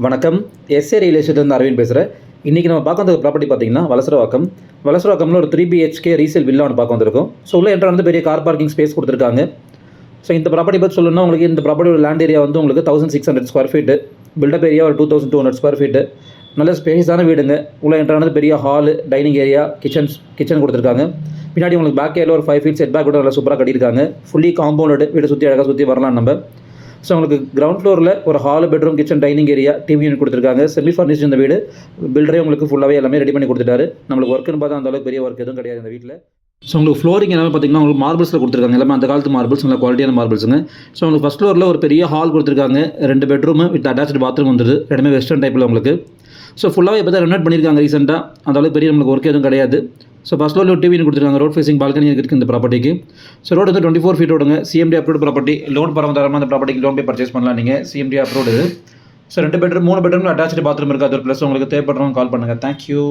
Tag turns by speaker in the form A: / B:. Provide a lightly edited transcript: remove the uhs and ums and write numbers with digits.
A: வணக்கம். S A real எஸ்டேட்லேருந்து Aravind பேசுகிறேன். இன்றைக்கி நம்ம பார்க்க வந்த ப்ராப்பர்ட்டி பார்த்தீங்கன்னா வலசரவாக்கம்ல ஒரு 3 BHK ரீசேல் வில்லா ஒன்று பார்க்க வந்திருக்கோம். ஸோ உள்ள என்ட்ரு வந்து பெரிய கார் பார்க்கிங் ஸ்பேஸ் கொடுத்துருக்காங்க. ஸோ இந்த ப்ராப்பர்ட்டி பற்றி சொல்லணும்னா உங்களுக்கு இந்த ப்ராப்பர்ட்டியோட லேண்ட் ஏரியா வந்து உங்களுக்கு 1600 ஸ்கொயர் ஃபீட்டு, பில்டப் ஏரியா ஒரு 2200 ஸ்கொயர் ஃபீட்டு, நல்ல ஸ்பேஸான வீடுங்க. உள்ள என்ட்ரானது பெரிய ஹாலு, டைனிங் ஏரியா, கிச்சன் கொடுத்துருக்காங்க. பின்னாடி உங்களுக்கு பேக் ஏரியா ஒரு 5 ஃபீட் செட் பேக் கூட நல்லா சூப்பராக கட்டியிருக்காங்க. ஃபுல்லி காம்பவுண்டடு வீடு சுற்றி அழகாக சுற்றி வரலாம் நம்ம. ஸோ உங்களுக்கு கிரவுண்ட் ஃப்ளோரில் ஒரு hall, bedroom, kitchen, dining area, TV unit கொடுத்துருக்காங்க. செமி ஃபர்னிஷ்டு இந்த வீடு. பில்டரே உங்களுக்கு ஃபுல்லாகவே எல்லாமே ரெடி பண்ணி கொடுத்துட்டாரு. நம்மளுக்கு ஒர்க்குன்னு பார்த்தா அந்த அளவுக்கு பெரிய ஒர்க் எதுவும் கிடையாது இந்த வீட்டில். ஸோ உங்களுக்கு ஃப்ளோரிங் எல்லாமே பார்த்தீங்கன்னா உங்களுக்கு மார்பிள்ஸில் கொடுத்துருக்காங்க. எல்லாமே அந்த காலத்து மார்பிள்ஸ், நல்ல குவாலிட்டியான மார்பிள்ஸுங்க. ஸோ உங்களுக்கு ஃபஸ்ட் ஃப்ளோரில் ஒரு பெரிய ஹால் கொடுத்துருக்காங்க. 2 பெட்ரூமு வித் அட்டாச்சு பாத்ரூம் வந்துடுது. ரெண்டுமே வெஸ்டர்ன் டைப்பில் உங்களுக்கு. ஸோ ஃபுல்லாகவே இப்போ தான் ரெனோவேட் பண்ணியிருக்காங்க ரீசெண்டாக. அந்த அளவுக்கு பெரிய நம்மளுக்கு ஒர்க் எதுவும் கிடையாது. ஸோ ஃபஸ்ட் ஃப்ளோரில் ஒரு டிவி கொடுத்துருக்காங்க. ரோட் ஃபேசிங் பால்கனி இருக்குது இந்த ப்ராப்பர்ட்டிக்கு. ஸோ ரோடு வந்து 24 ஃபீட் ரோடுங்க. CMD approved property. லோன் பரவாயில்ல அந்த ப்ராப்பர்ட்டிக்கு லோன் போய் பர்ச்சேஸ் பண்ணலாம் நீங்கள். CMD approved. So 2 bedroom 3 bedroom attach bathroom இருக்குது. அது ஒரு ப்ளஸ் உங்களுக்கு தேவைப்படுறவங்க கால் பண்ணுங்கள். தேங்க்யூ.